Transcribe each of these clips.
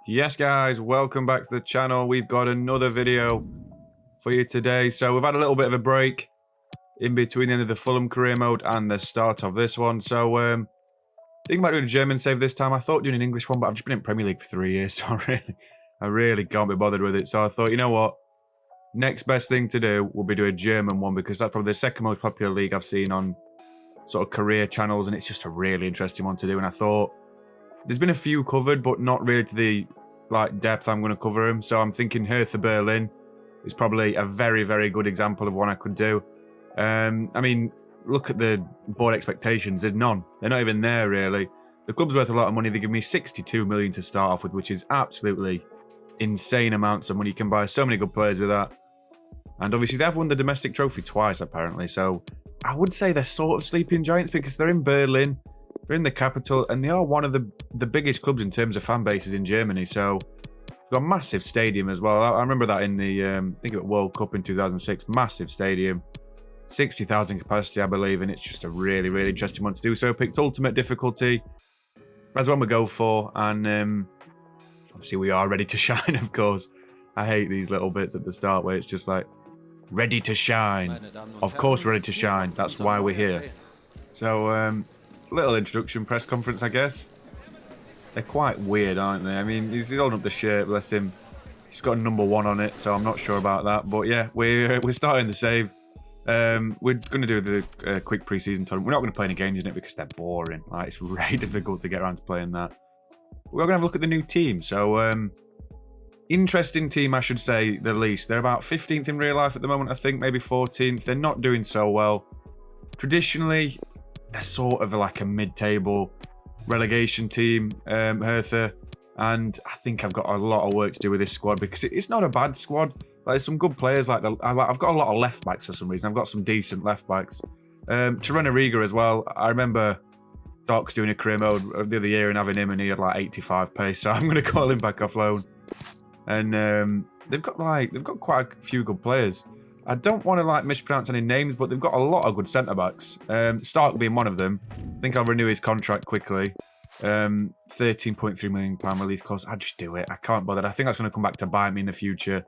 Yes, guys, welcome back to the channel. We've got another video for you today. So we've had a little bit of a break in between the end of the Fulham career mode and the start of this one. So thinking about doing a German save this time. I thought doing an English one, but I've just been in Premier League for 3 years, so I really can't be bothered with it. So I thought, you know what? Next best thing to do will be do a German one, because that's probably the second most popular league I've seen on sort of career channels, and it's just a really interesting one to do. And I thought there's been a few covered, but not really to the depth I'm going to cover them. So I'm thinking Hertha Berlin is probably a very, very good example of one I could do. I mean, look at the board expectations. There's none. They're not even there, really. The club's worth a lot of money. They give me 62 million to start off with, which is absolutely insane amounts of money. You can buy so many good players with that. And obviously, they've won the domestic trophy twice, apparently. So I would say they're sort of sleeping giants, because they're in Berlin. They're in the capital, and they are one of the biggest clubs in terms of fan bases in Germany. So they've got a massive stadium as well. I remember that in the I think it was World Cup in 2006. Massive stadium, 60,000 capacity, I believe, and it's just a really, really interesting one to do. So I picked ultimate difficulty as one we go for, and obviously we are ready to shine. Of course, I hate these little bits at the start where it's just like ready to shine. Of course, ready to shine. That's why we're here. So little introduction press conference, I guess. They're quite weird, aren't they? I mean, he's holding up the shirt, bless him. He's got a number 1 on it, so I'm not sure about that. But yeah, we're starting the save. We're going to do the quick pre-season tournament. We're not going to play any games in it because they're boring. Like, it's really difficult to get around to playing that. We're going to have a look at the new team. So, interesting team, I should say, the least. They're about 15th in real life at the moment, I think, maybe 14th. They're not doing so well. Traditionally, they're sort of like a mid-table relegation team, Hertha, and I think I've got a lot of work to do with this squad, because it's not a bad squad. Like, there's some good players. I've got a lot of left backs for some reason. I've got some decent left backs. Riga as well. I remember Doc's doing a career mode the other year and having him, and he had like 85 pace. So I'm going to call him back off loan. And they've got quite a few good players. I don't want to mispronounce any names, but they've got a lot of good centre-backs. Stark being one of them. I think I'll renew his contract quickly. £13.3 million release clause. I'll just do it. I can't bother. I think that's going to come back to bite me in the future.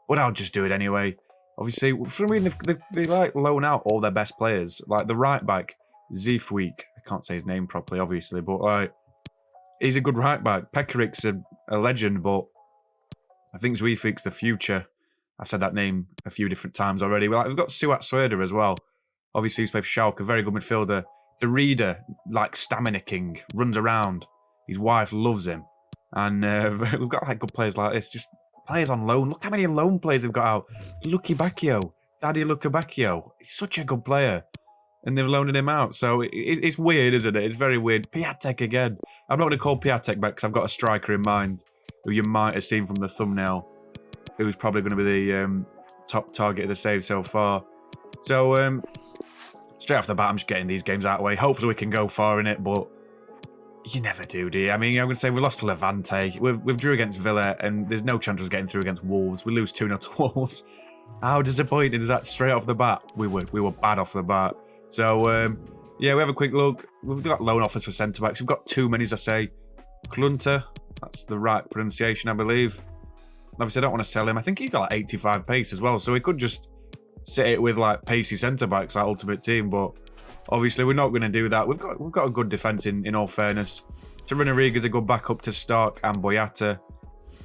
But I'll just do it anyway. Obviously, for some reason, they loan out all their best players. Like the right back, Ziefweek. I can't say his name properly, obviously, but he's a good right back. Pekarik's a legend, but I think Ziefweek's the future. I've said that name a few different times already. We've got Suat Sweder as well. Obviously, he's played for Schalke, a very good midfielder. The Reader, stamina king, runs around. His wife loves him. And we've got good players like this. Just players on loan. Look how many loan players they've got out. Lucky Bacchio. Daddy Lucky Bacchio. He's such a good player. And they've loaned him out. So it's weird, isn't it? It's very weird. Piatek again. I'm not going to call Piatek back because I've got a striker in mind who you might have seen from the thumbnail, who's probably going to be the top target of the save so far. So, straight off the bat, I'm just getting these games out of the way. Hopefully we can go far in it, but you never do you? I mean, I'm going to say we lost to Levante. We've drew against Villa, and there's no chance of us getting through against Wolves. We lose 2-0 to Wolves. How disappointing is that straight off the bat? We were bad off the bat. So, yeah, we have a quick look. We've got loan offers for centre-backs. We've got too many, as I say. Klunter, that's the right pronunciation, I believe. Obviously, I don't want to sell him. I think he got 85 pace as well, so we could just sit it with pacey centre-backs, Ultimate Team, but obviously we're not going to do that. We've got a good defence in all fairness. Riga's a good backup to Stark and Boyata.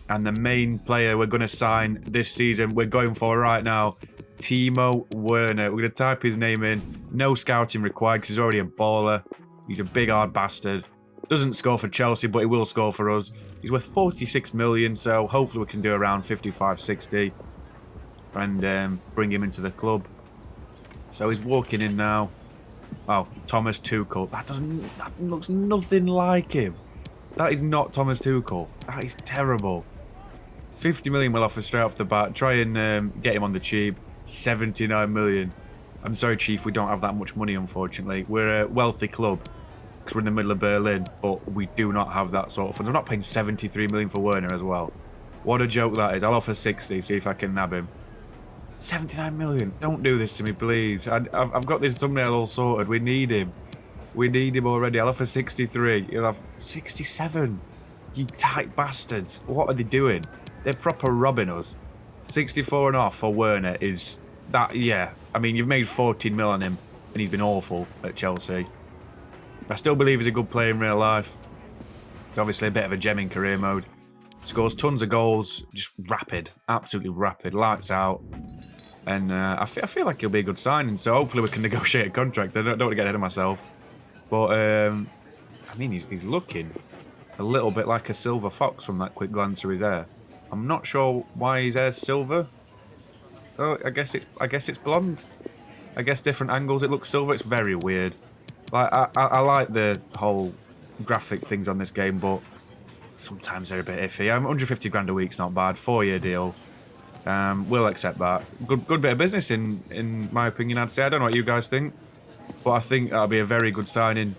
And the main player we're going to sign this season, we're going for right now, Timo Werner. We're going to type his name in. No scouting required because he's already a baller. He's a big, hard bastard. Doesn't score for Chelsea, but he will score for us. He's worth 46 million, so hopefully we can do around 55, 60 and bring him into the club. So he's walking in now. Oh, Thomas Tuchel. That looks nothing like him. That is not Thomas Tuchel. That is terrible. 50 million we'll offer straight off the bat. Try and get him on the cheap. 79 million. I'm sorry, Chief, we don't have that much money, unfortunately. We're a wealthy club because we're in the middle of Berlin, but we do not have that sort of funds. I'm not paying 73 million for Werner as well. What a joke that is. I'll offer 60, see if I can nab him. 79 million. Don't do this to me, please. I've got this thumbnail all sorted. We need him. We need him already. I'll offer 63. He'll have 67. You tight bastards. What are they doing? They're proper robbing us. 64 and off for Werner is... that. Yeah, I mean, you've made 14 mil on him, and he's been awful at Chelsea. I still believe he's a good player in real life. He's obviously a bit of a gem in career mode. Scores tons of goals, just rapid, absolutely rapid, lights out. And I feel like he'll be a good signing, so hopefully we can negotiate a contract. I don't want to get ahead of myself. But, I mean, he's looking a little bit like a silver fox from that quick glance through his hair. I'm not sure why his hair's silver. Oh, I guess it's blonde. I guess different angles it looks silver. It's very weird. Like I like the whole graphic things on this game, but sometimes they're a bit iffy. 150 grand a week's not bad. 4-year deal. We'll accept that. Good bit of business in my opinion, I'd say. I don't know what you guys think, but I think that'll be a very good signing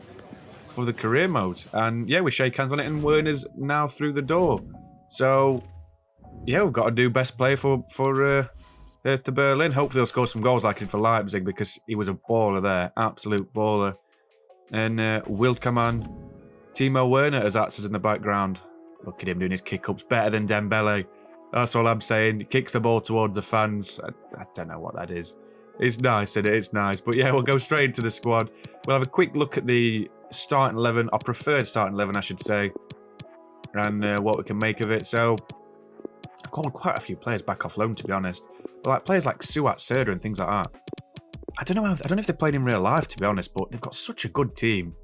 for the career mode. And yeah, we shake hands on it, and Werner's now through the door. So yeah, we've got to do best player for Hertha Berlin. Hopefully he'll score some goals like he did for Leipzig, because he was a baller there, absolute baller. And Wildkaman, Timo Werner as acts in the background. Look at him doing his kick-ups better than Dembele. That's all I'm saying. He kicks the ball towards the fans. I don't know what that is. It's nice, isn't it? It's nice. But yeah, we'll go straight into the squad. We'll have a quick look at the starting 11, our preferred starting 11, I should say, and what we can make of it. So I've called quite a few players back off loan, to be honest. But like players like Suat Serda and things like that. I don't know if they played in real life, to be honest, but they've got such a good team.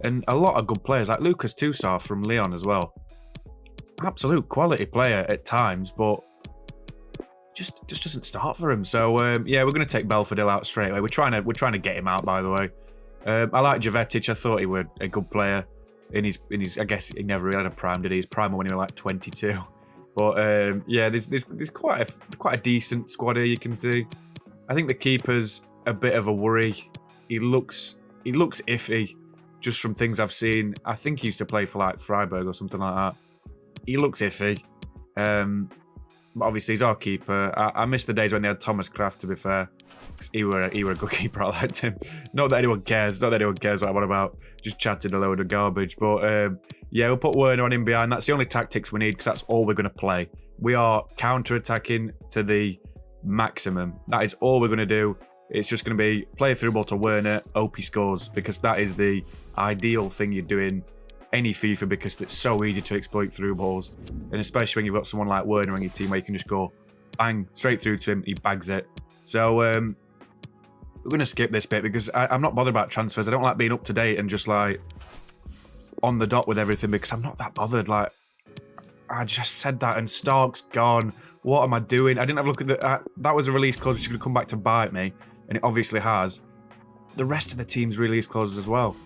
And a lot of good players, like Lucas Toussaint from Lyon as well. Absolute quality player at times, but just doesn't start for him. So yeah, we're going to take Belfodil out straight away. We're trying to get him out, by the way. I like Jovetic. I thought he was a good player in his. I guess he never really had a prime, did he? His prime when he was like 22. But yeah, there's quite a decent squad here. You can see. I think the keeper's a bit of a worry. He looks iffy, just from things I've seen. I think he used to play for like Freiburg or something like that. He looks iffy. But obviously he's our keeper. I miss the days when they had Thomas Kraft, to be fair. He were a good keeper. I liked him. Not that anyone cares. Not that anyone cares what I'm on about. Just chatting a load of garbage. But yeah, we'll put Werner on in behind. That's the only tactics we need, because that's all we're going to play. We are counter-attacking to the maximum. That is all we're going to do. It's just going to be play through ball to Werner, hope he scores, because that is the ideal thing you're doing any FIFA, because it's so easy to exploit through balls, and especially when you've got someone like Werner on your team where you can just go bang straight through to him, he bags it. So we're going to skip this bit, because I'm not bothered about transfers. I don't like being up to date and just like on the dot with everything, because I'm not that bothered. Like, I just said that, and Stark's gone. What am I doing? I didn't have a look at that was a release clause which is going to come back to bite me, and it obviously has. The rest of the team's release clauses as well.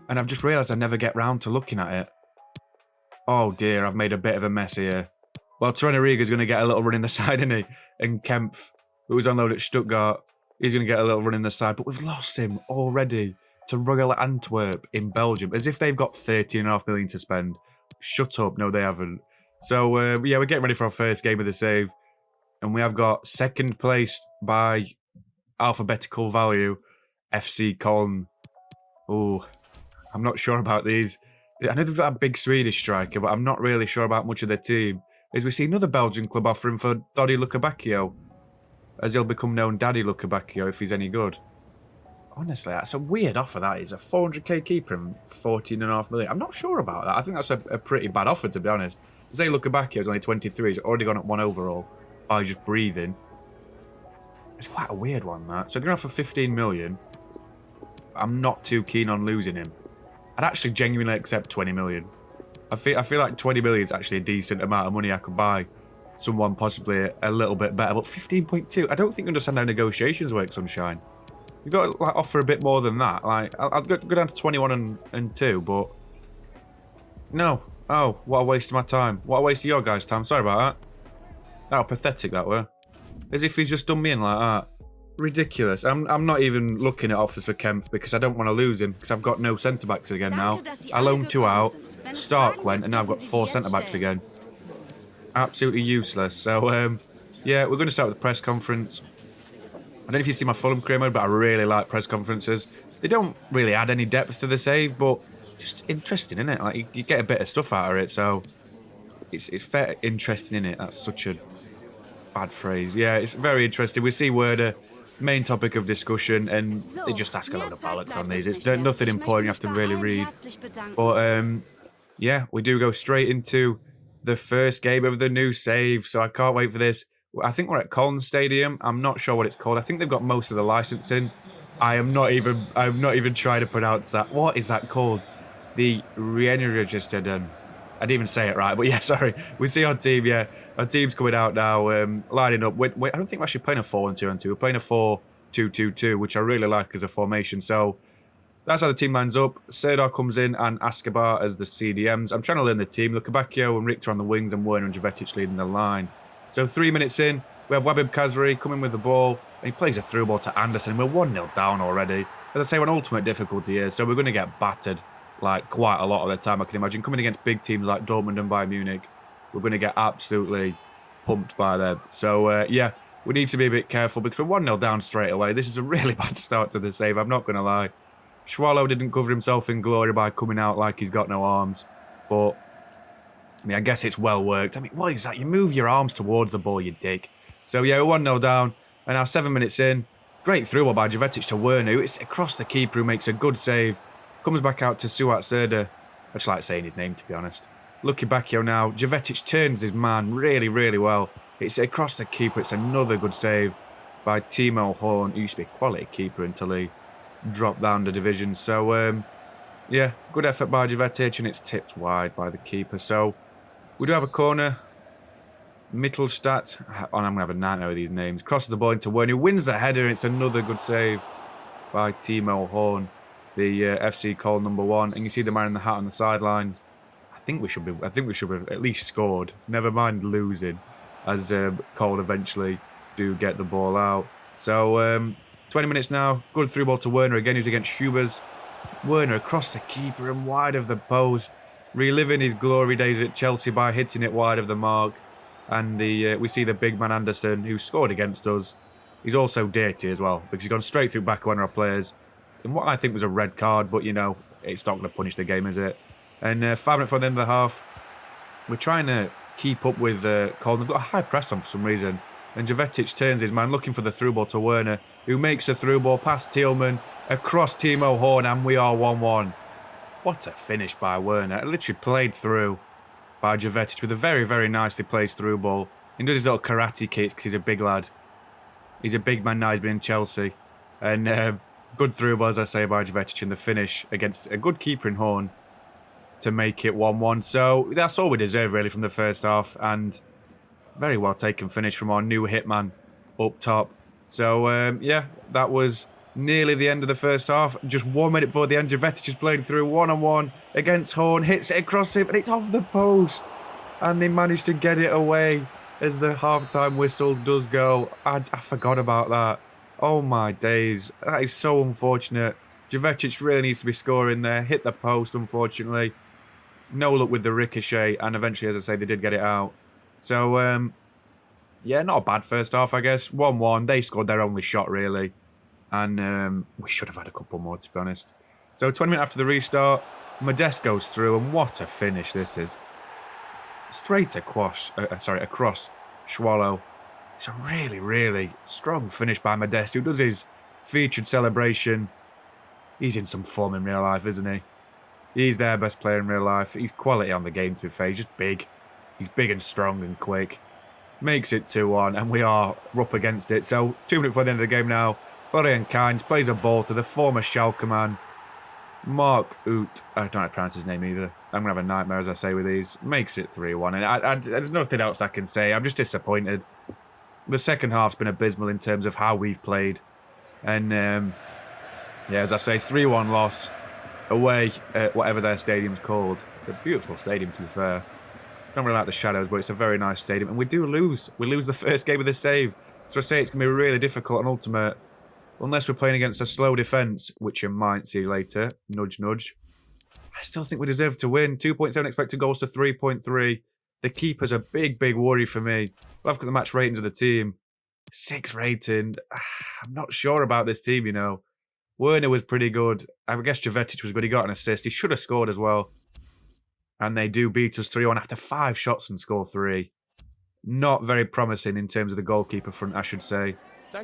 And I've just realised I never get round to looking at it. Oh dear, I've made a bit of a mess here. Well, Torreiriga's going to get a little run in the side, isn't he? And Kempf, who was on loan at Stuttgart, he's going to get a little run in the side. But we've lost him already to Royal Antwerp in Belgium, as if they've got 13.5 million to spend. Shut up. No, they haven't. So, yeah, we're getting ready for our first game of the save. And we have got second placed by alphabetical value, FC Köln. Oh, I'm not sure about these. I know they've got a big Swedish striker, but I'm not really sure about much of their team. As we see another Belgian club offering for Dodi Lukebakio, as he'll become known Daddy Lukebakio if he's any good. Honestly, that's a weird offer, that is. A 400k keeper and 14.5 million. I'm not sure about that. I think that's a pretty bad offer, to be honest. To say Lukebakio's only 23, he's already gone up 1 overall by just breathing. It's quite a weird one, that. So they're going to offer 15 million. I'm not too keen on losing him. I'd actually genuinely accept 20 million. I feel like 20 million is actually a decent amount of money I could buy someone possibly a little bit better. But 15.2, I don't think you understand how negotiations work, Sunshine. You've got to like offer a bit more than that. Like I'll go down to 21 and 2, but no. Oh, what a waste of my time. What a waste of your guys' time. Sorry about that. How pathetic that were. As if he's just done me in like that. Ridiculous. I'm not even looking at offers for Kempf, because I don't want to lose him, because I've got no centre-backs again now. I loaned 2 out, Stark went, and now I've got 4 centre-backs again. Absolutely useless. So, yeah, we're going to start with the press conference. I don't know if you see my Fulham career mode, but I really like press conferences. They don't really add any depth to the save, but just interesting, isn't it? Like you get a bit of stuff out of it, so it's fair interesting, isn't it? That's such a bad phrase. Yeah, it's very interesting. We see Werder, main topic of discussion, and they So, just ask a mehr load of Zeit bollocks on bleibt these. uns It's nicht mehr. nothing Ich möchte important you have mich to bei really allen read. herzlich bedanken. But yeah, we do go straight into the first game of the new save. So I can't wait for this. I think we're at Colne Stadium. I'm not sure what it's called. I think they've got most of the licensing. I'm not even trying to pronounce that. What is that called? The Rienregistered. I didn't even say it right, but yeah, sorry. We see our team, yeah. Our team's coming out now, lining up. Wait, I don't think we're actually playing a 4-1-2-2. We're playing a 4-2-2-2, which I really like as a formation. So that's how the team lines up. Serdar comes in and Escobar as the CDMs. I'm trying to learn the team. Lukebakio and Richter on the wings and Werner and Jovetic leading the line. So 3 minutes in, we have Wabib Kazri coming with the ball, and he plays a through ball to Anderson. We're 1-0 down already. As I say, we're on ultimate difficulty here, so we're going to get battered like quite a lot of the time, I can imagine. Coming against big teams like Dortmund and Bayern Munich, we're going to get absolutely pumped by them. So, yeah, we need to be a bit careful because we're 1-0 down straight away. This is a really bad start to the save, I'm not going to lie. Schwallow didn't cover himself in glory by coming out like he's got no arms. But, I mean, I guess it's well worked. I mean, what is that? You move your arms towards the ball, you dick. So, yeah, we're 1-0 down. And now 7 minutes in. Great through ball by Jovetic to Werner. It's across the keeper who makes a good save. Comes back out to Suat Serdar. I just like saying his name, to be honest. Lukebakio now. Jovetic turns his man really, really well. It's across the keeper. It's another good save by Timo Horn, who used to be a quality keeper until he dropped down the division. So, yeah, good effort by Jovetic, and it's tipped wide by the keeper. So, we do have a corner. Mittelstadt. Oh, I'm going to have a nightmare with these names. Crosses the ball into Werner, who wins the header, and it's another good save by Timo Horn, the FC Cole #1. And you see the man in the hat on the sideline. I think we should have at least scored. Never mind losing, as Cole eventually do get the ball out. So 20 minutes now. Good through ball to Werner again. He's against Hubers. Werner across the keeper and wide of the post, reliving his glory days at Chelsea by hitting it wide of the mark. And we see the big man Anderson, who scored against us. He's also dirty as well, because he's gone straight through back one of our players in what I think was a red card, but, you know, it's not going to punish the game, is it? And 5 minutes before the end of the half, we're trying to keep up with Colin. They've got a high press on for some reason. And Jovetic turns his man, looking for the through ball to Werner, who makes a through ball past Thielmann, across Timo Horn, and we are 1-1. What a finish by Werner. It literally played through by Jovetic with a very, very nicely placed through ball. He does his little karate kicks because he's a big lad. He's a big man now, he's been in Chelsea. And good through ball, as I say, by Jovetic in the finish against a good keeper in Horn to make it 1-1. So that's all we deserve, really, from the first half. And very well taken finish from our new hitman up top. So, yeah, that was nearly the end of the first half. Just 1 minute before the end, Jovetic is playing through one-on-one against Horn, hits it across him, and it's off the post. And they managed to get it away as the half-time whistle does go. I forgot about that. Oh, my days. That is so unfortunate. Jovetic really needs to be scoring there. Hit the post, unfortunately. No luck with the ricochet, and eventually, as I say, they did get it out. So, yeah, not a bad first half, I guess. 1-1. They scored their only shot, really. And we should have had a couple more, to be honest. So 20 minutes after the restart, Modeste goes through, and what a finish this is. Straight across Schwallow. It's a really, really strong finish by Modeste, who does his featured celebration. He's in some form in real life, isn't he? He's their best player in real life. He's quality on the game, to be fair. He's just big. He's big and strong and quick. Makes it 2-1, and we are up against it. So 2 minutes before the end of the game now, Florian Kainz plays a ball to the former Schalke man, Mark Oot. I don't know how to pronounce his name either. I'm going to have a nightmare, as I say, with these. Makes it 3-1. And there's nothing else I can say. I'm just disappointed. The second half's been abysmal in terms of how we've played. And, yeah, as I say, 3-1 loss away at whatever their stadium's called. It's a beautiful stadium, to be fair. I don't really like the shadows, but it's a very nice stadium. And we do lose. We lose the first game of the save. So I say it's going to be really difficult on Ultimate. Unless we're playing against a slow defence, which you might see later. Nudge, nudge. I still think we deserve to win. 2.7 expected goals to 3.3. The keeper's a big, big worry for me. I've got the match ratings of the team. 6 rating. I'm not sure about this team, you know. Werner was pretty good. I guess Jovetic was good. He got an assist. He should have scored as well. And they do beat us 3-1 after 5 shots and score 3. Not very promising in terms of the goalkeeper front, I should say.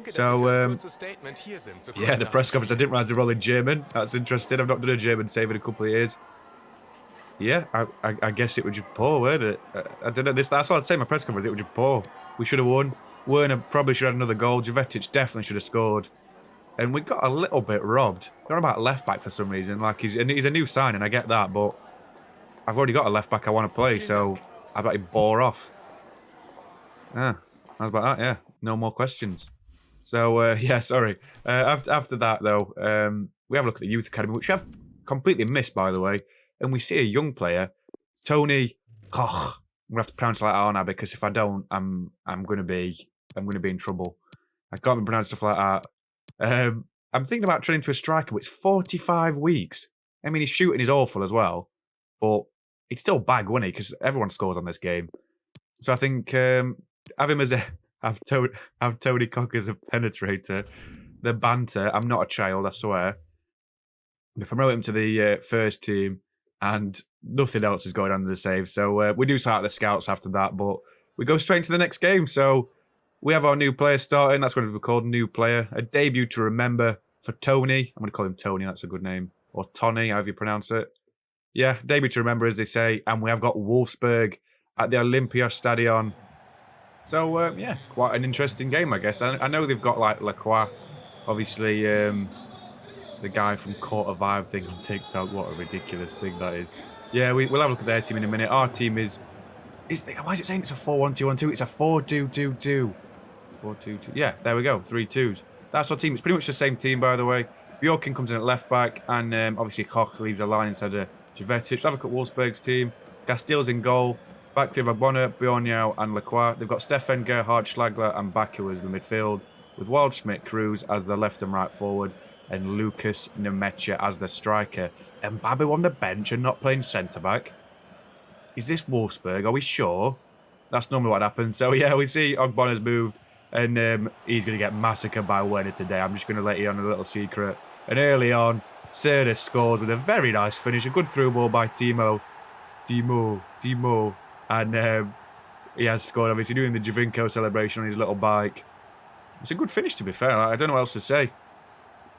So, yeah, the press conference, I didn't realise they were all in German. That's interesting. I've not done a German save in a couple of years. Yeah, I guess it was just poor, weren't it? I don't know. That's all I'd say in my press conference. It was just poor. We should have won. Werner probably should have had another goal. Jovetic definitely should have scored. And we got a little bit robbed. They're on about left back for some reason. Like he's a new signing, I get that, but I've already got a left back I want to play, so I bet he bore off. Ah, how's about that? Yeah, no more questions. So yeah, sorry. After that though, we have a look at the youth academy, which we have completely missed, by the way, and we see a young player, Tony Koch. I'm gonna have to pronounce it like that, aren't I? Because if I don't, I'm gonna be in trouble. I can't even pronounce stuff like that. I'm thinking about training to a striker, but it's 45 weeks. I mean, his shooting is awful as well, but he'd still bag, wouldn't he? Because everyone scores on this game. So I think have him as have Tony Koch as a penetrator. The banter. I'm not a child, I swear. They promote him to the first team, and nothing else is going on in the save. So we do start the scouts after that, but we go straight into the next game. So we have our new player starting. That's what it will be called, new player. A debut to remember for Tony. I'm going to call him Tony. That's a good name. Or Tony, however you pronounce it. Yeah, debut to remember, as they say. And we have got Wolfsburg at the Olympia Stadion. So, yeah, quite an interesting game, I guess. I know they've got, like, Lacroix. Obviously, the guy from Court of Vibe thing on TikTok. What a ridiculous thing that is. Yeah, we'll have a look at their team in a minute. Our team is... Why is it saying it's a 4-1-2-1-2? It's a 4-2-2-2. 4-2-2. Yeah, there we go. 3 2s. That's our team. It's pretty much the same team, by the way. Bjorkin comes in at left back, and obviously Koch leaves a line instead of Jovetic. Let's have a look at Wolfsburg's team. Castile's in goal. Back three of Bonner, Bjorniau, and Lacroix. They've got Stefan, Gerhard, Schlagler, and Baku as the midfield, with Waldschmidt, Cruz as the left and right forward, and Lucas Nemecha as the striker. And Babu on the bench and not playing centre back. Is this Wolfsburg? Are we sure? That's normally what happens. So yeah, we see Ogbonna's moved. And he's going to get massacred by Werner today. I'm just going to let you on a little secret. And early on, Serda scored with a very nice finish. A good through ball by Timo. And he has scored, obviously, doing the Javinko celebration on his little bike. It's a good finish, to be fair. I don't know what else to say.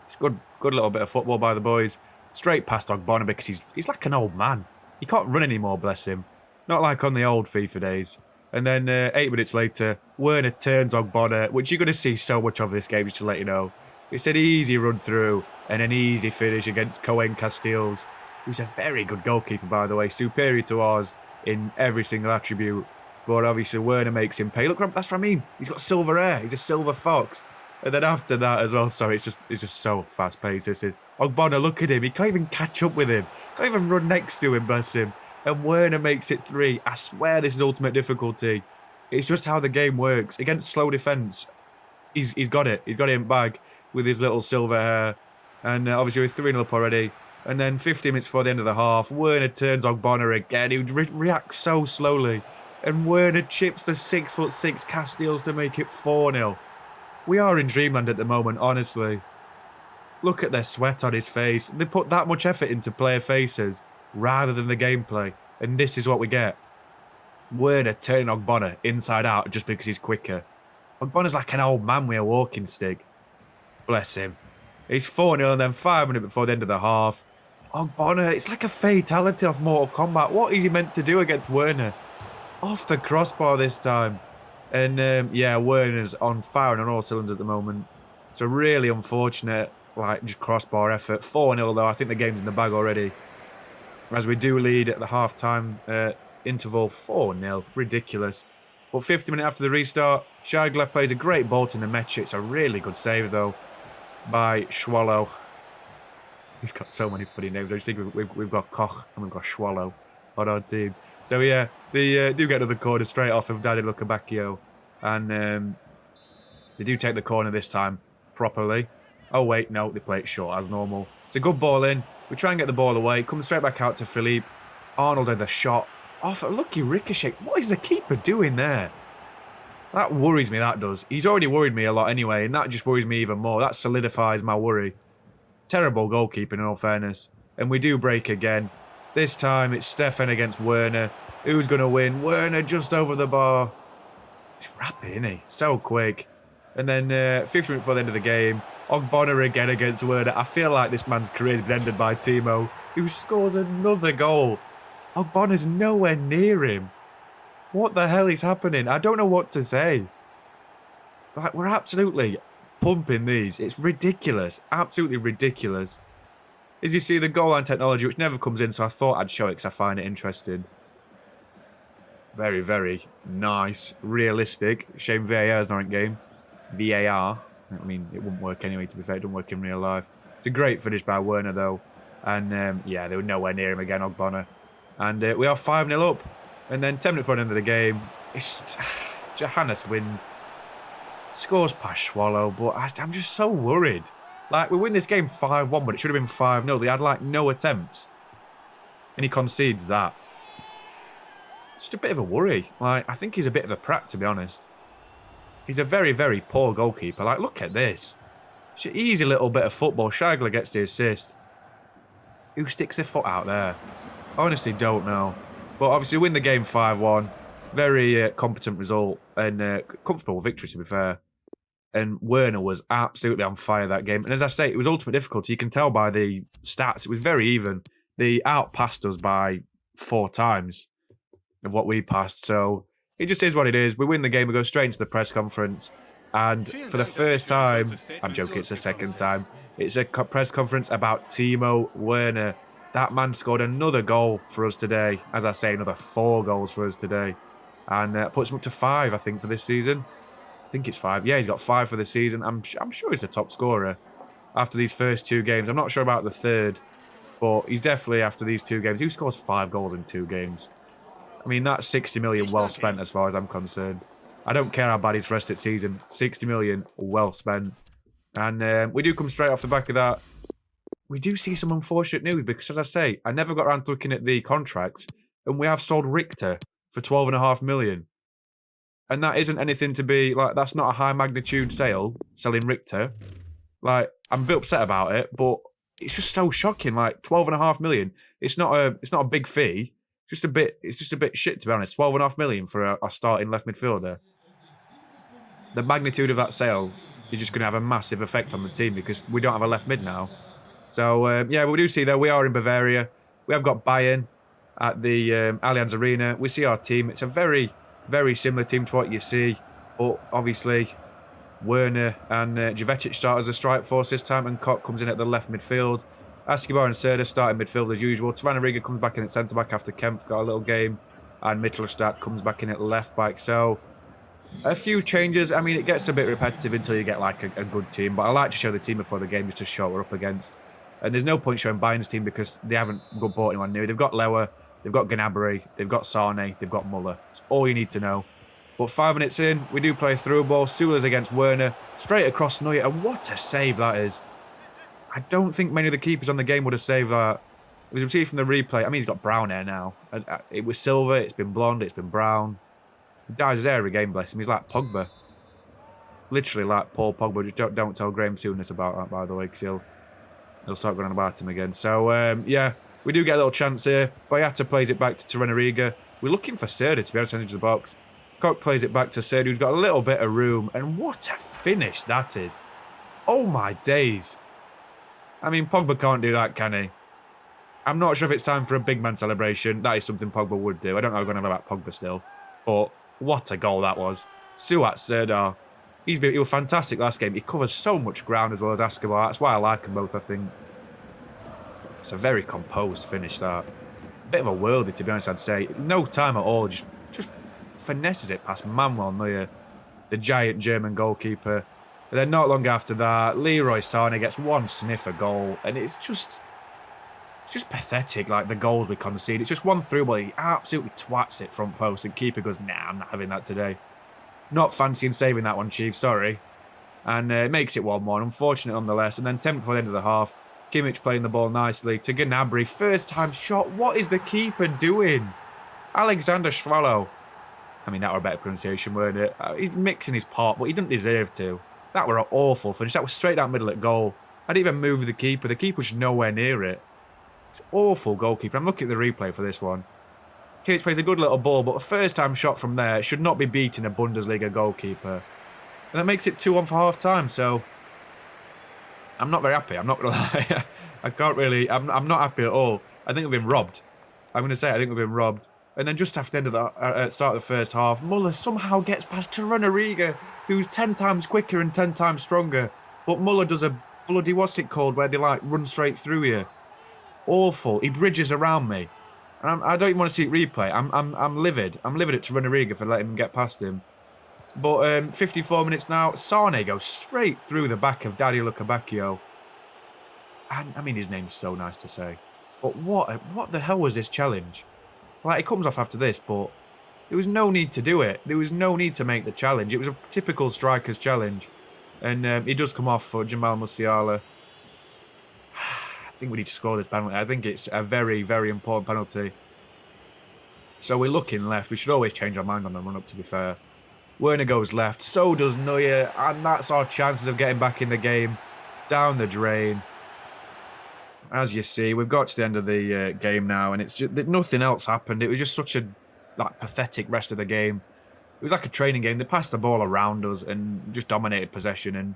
It's a good little bit of football by the boys. Straight past Ogbonna because he's like an old man. He can't run anymore, bless him. Not like on the old FIFA days. And then 8 minutes later, Werner turns Ogbonna, which you're going to see so much of this game, just to let you know. It's an easy run through and an easy finish against Cohen Castiles, who's a very good goalkeeper, by the way, superior to ours in every single attribute. But obviously, Werner makes him pay. Look, that's what I mean. He's got silver hair. He's a silver fox. And then after that as well, sorry, it's just so fast-paced. This is Ogbonna, look at him. He can't even catch up with him. Can't even run next to him, bless him. And Werner makes it 3. I swear this is ultimate difficulty. It's just how the game works. Against slow defence, he's got it. He's got it in bag with his little silver hair. And obviously we're 3-0 up already. And then 15 minutes before the end of the half, Werner turns Ogbonna again. He reacts so slowly. And Werner chips the 6'6" Castiles to make it 4-0. We are in dreamland at the moment, honestly. Look at their sweat on his face. They put that much effort into player faces rather than the gameplay. And this is what we get. Werner turning Ogbonna inside out just because he's quicker. Ogbonna's like an old man with a walking stick. Bless him. He's 4-0 and then 5 minutes before the end of the half. Ogbonna, it's like a fatality off Mortal Kombat. What is he meant to do against Werner? Off the crossbar this time. And yeah, Werner's on fire on all cylinders at the moment. It's a really unfortunate, just crossbar effort. 4-0 though. I think the game's in the bag already. As we do lead at the half-time interval, 4-0. Ridiculous. But 50 minutes after the restart, Scheigler plays a great ball to Nemecha. It's a really good save though by Schwallow. We've got so many funny names. I just think we've got Koch and we've got Schwallow on our team. So yeah, they do get another corner straight off of Daddy Lucabacchio. And they do take the corner this time properly. Oh wait, no, they play it short as normal. It's a good ball in. We try and get the ball away. Comes straight back out to Philippe. Arnold with a shot. Off a lucky ricochet. What is the keeper doing there? That worries me, that does. He's already worried me a lot anyway, and that just worries me even more. That solidifies my worry. Terrible goalkeeping, in all fairness. And we do break again. This time it's Stefan against Werner. Who's going to win? Werner just over the bar. He's rapid, isn't he? So quick. And then 50 minutes before the end of the game, Ogbonna again against Werner. I feel like this man's career has been ended by Timo, who scores another goal. Ogbonna's nowhere near him. What the hell is happening? I don't know what to say. Like, we're absolutely pumping these. It's ridiculous. Absolutely ridiculous. As you see, the goal line technology, which never comes in, so I thought I'd show it because I find it interesting. Very, very nice. Realistic. Shame VAR's not in game. VAR. I mean, it wouldn't work anyway, to be fair. It doesn't work in real life. It's a great finish by Werner, though. And, yeah, they were nowhere near him again, Ogbonna. And we are 5-0 up. And then 10 minutes before the end of the game, it's Johannes Wind. Scores past Swallow, but I'm just so worried. Like, we win this game 5-1, but it should have been 5-0. They had, like, no attempts. And he concedes that. It's just a bit of a worry. Like, I think he's a bit of a prat, to be honest. He's a very, very poor goalkeeper. Like, look at this. It's an easy little bit of football. Scheigler gets the assist. Who sticks their foot out there? I honestly don't know. But obviously, win the game 5-1. Very competent result. And comfortable victory, to be fair. And Werner was absolutely on fire that game. And as I say, it was ultimate difficulty. You can tell by the stats. It was very even. They outpassed us by 4 times of what we passed. So it just is what it is. We win the game. We go straight into the press conference. And for the first time, I'm joking, it's the second time, it's a press conference about Timo Werner. That man scored another goal for us today. As I say, another 4 goals for us today. And puts him up to 5, I think, for this season. I think it's 5. Yeah, he's got 5 for the season. I'm sure he's the top scorer after these first 2 games. I'm not sure about the third, but he's definitely after these 2 games. Who scores 5 goals in 2 games? I mean, that's 60 million well spent as far as I'm concerned. I don't care how bad he's for the rest of the season. 60 million well spent. And we do come straight off the back of that. We do see some unfortunate news because, as I say, I never got around to looking at the contracts, and we have sold Richter for 12.5 million. And that isn't anything to be, like, that's not a high magnitude sale, selling Richter. Like, I'm a bit upset about it, but it's just so shocking. Like, 12.5 million. It's not a big fee. It's just a bit shit, to be honest. 12.5 million for a starting left midfielder. The magnitude of that sale is just going to have a massive effect on the team because we don't have a left mid now. So, yeah, we do see, though, we are in Bavaria. We have got Bayern at the Allianz Arena. We see our team. It's a very, very similar team to what you see. But, obviously, Werner and Jovetic start as a strike force this time, and Koch comes in at the left midfield. Escobar and Serda start in midfield as usual. Tvanariga comes back in at centre-back after Kempf got a little game. And Mittelstadt comes back in at left-back. So, a few changes. I mean, it gets a bit repetitive until you get, like, a good team. But I like to show the team before the game just to show what we're up against. And there's no point showing Bayern's team because they haven't bought anyone new. They've got Lewer, they've got Gnabry, they've got Sane, they've got Muller. That's all you need to know. But 5 minutes in, we do play through ball. Sula's against Werner, straight across Neuer. And what a save that is. I don't think many of the keepers on the game would have saved that. It was received from the replay. I mean, he's got brown hair now. It was silver, it's been blonde, it's been brown. He dyes his hair every game, bless him. He's like Pogba. Literally like Paul Pogba. Just don't tell Graham Souness about that, by the way, because he'll start going on about him again. So, yeah, we do get a little chance here. Boyata plays it back to Tvanariga. We're looking for Serda, to be honest, into the box. Koch plays it back to Serda, who's got a little bit of room. And what a finish that is. Oh, my days. I mean, Pogba can't do that, can he? I'm not sure if it's time for a big man celebration. That is something Pogba would do. I don't know if I'm going to know about Pogba still. But what a goal that was. Suat Serdar. He was fantastic last game. He covers so much ground as well as Escobar. That's why I like them both, I think. It's a very composed finish, that. Bit of a worldie, to be honest, I'd say. No time at all. Just finesses it past Manuel Neuer, the giant German goalkeeper. And then not long after that, Leroy Sané gets one sniff a goal. And it's just pathetic, like, the goals we concede. It's just one through ball. He absolutely twats it front post. And keeper goes, nah, I'm not having that today. Not fancying saving that one, Chief, sorry. And it makes it 1-1. Unfortunate nonetheless. And then 10 before the end of the half, Kimmich playing the ball nicely to Gnabry. First time shot. What is the keeper doing? Alexander Schwallow. I mean, that were a better pronunciation, weren't it? He's mixing his part, but he didn't deserve to. That were an awful finish. That was straight down middle at goal. I didn't even move the keeper. The keeper was nowhere near it. It's awful goalkeeper. I'm looking at the replay for this one. Kimmich plays a good little ball, but a first-time shot from there should not be beating a Bundesliga goalkeeper. And that makes it 2-1 for half-time, so I'm not very happy. I'm not going to lie. I can't really... I'm not happy at all. I think we've been robbed. I'm going to say I think we've been robbed. And then just after the end of the start of the first half, Muller somehow gets past Torunariga, who's 10 times quicker and 10 times stronger. But Muller does a bloody, what's it called, where they like run straight through you. Awful. He bridges around me. And I don't even want to see it replay. I'm livid. I'm livid at Torunariga for letting him get past him. But 54 minutes now, Sane goes straight through the back of Dario Lukebakio. And I mean, his name's so nice to say. But what the hell was this challenge? Like, it comes off after this, but there was no need to do it. There was no need to make the challenge. It was a typical striker's challenge. And he does come off for Jamal Musiala. I think we need to score this penalty. I think it's a very, very important penalty. So we're looking left. We should always change our mind on the run-up, to be fair. Werner goes left. So does Neuer. And that's our chances of getting back in the game. Down the drain. As you see, we've got to the end of the game now, and it's just nothing else happened. It was just such a pathetic rest of the game. It was like a training game. They passed the ball around us and just dominated possession. And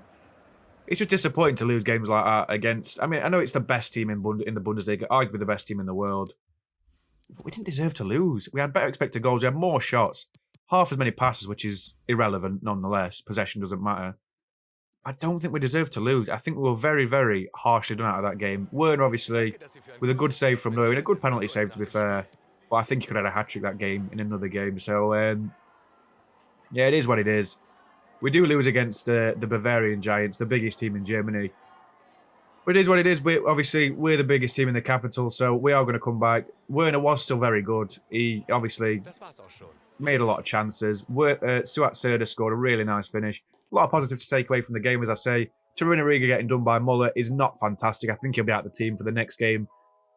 it's just disappointing to lose games like that against... I mean, I know it's the best team in the Bundesliga, arguably the best team in the world. But we didn't deserve to lose. We had better expected goals. We had more shots. Half as many passes, which is irrelevant nonetheless. Possession doesn't matter. I don't think we deserve to lose. I think we were very, very harshly done out of that game. Werner, obviously, with a good save from Neuer, and a good penalty save, to be fair. But I think he could have had a hat-trick that game in another game. So, yeah, it is what it is. We do lose against the Bavarian Giants, the biggest team in Germany. But it is what it is. We're the biggest team in the capital, so we are going to come back. Werner was still very good. He obviously made a lot of chances. Suat Serdar scored a really nice finish. A lot of positives to take away from the game, as I say. Torunariga getting done by Muller is not fantastic. I think he'll be out of the team for the next game.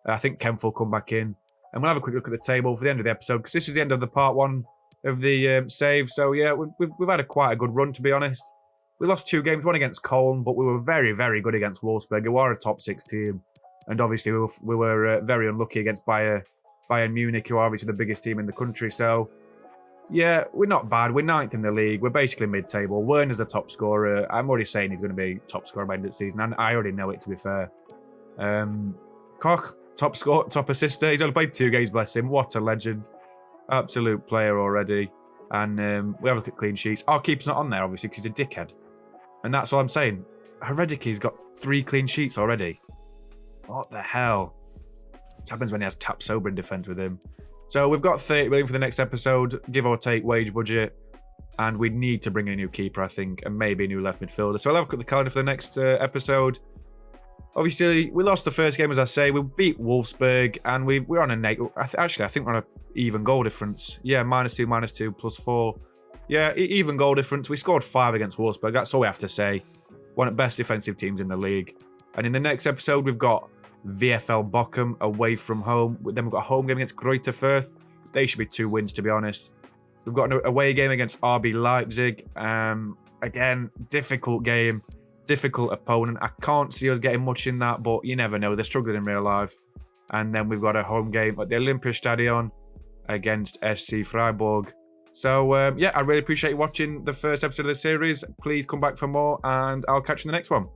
I think Kempf will come back in. And we'll have a quick look at the table for the end of the episode, because this is the end of the part one of the save. So, yeah, we've had quite a good run, to be honest. We lost 2 games, one against Cologne, but we were very, very good against Wolfsburg, who are a top 6 team. And obviously, we were very unlucky against Bayern Munich, who are obviously the biggest team in the country. So, yeah, we're not bad. We're 9th in the league. We're basically mid-table. Werner's the top scorer. I'm already saying he's going to be top scorer by the end of the season, and I already know it, to be fair. Koch, top assister. He's only played 2 games, bless him. What a legend. Absolute player already. And we have a look at clean sheets. Our keeper's not on there, obviously, because he's a dickhead. And that's all I'm saying. Herediki's got 3 clean sheets already. What the hell? What happens when he has Tap Sober in defence with him? So we've got 30 million for the next episode, give or take wage budget. And we need to bring in a new keeper, I think, and maybe a new left midfielder. So I'll have a look at the calendar for the next episode. Obviously, we lost the first game, as I say. We beat Wolfsburg, and we're on a negative. Actually, I think we're on an even goal difference. Yeah, -2, -2, +4. Yeah, even goal difference. We scored 5 against Wolfsburg. That's all we have to say. One of the best defensive teams in the league. And in the next episode, we've got VfL Bochum away from home. Then we've got a home game against Greuther Fürth. They should be 2 wins, to be honest. We've got an away game against RB Leipzig. Again, difficult game. Difficult opponent. I can't see us getting much in that, but you never know. They're struggling in real life. And then we've got a home game at the Olympiastadion against SC Freiburg. So, yeah, I really appreciate you watching the first episode of the series. Please come back for more, and I'll catch you in the next one.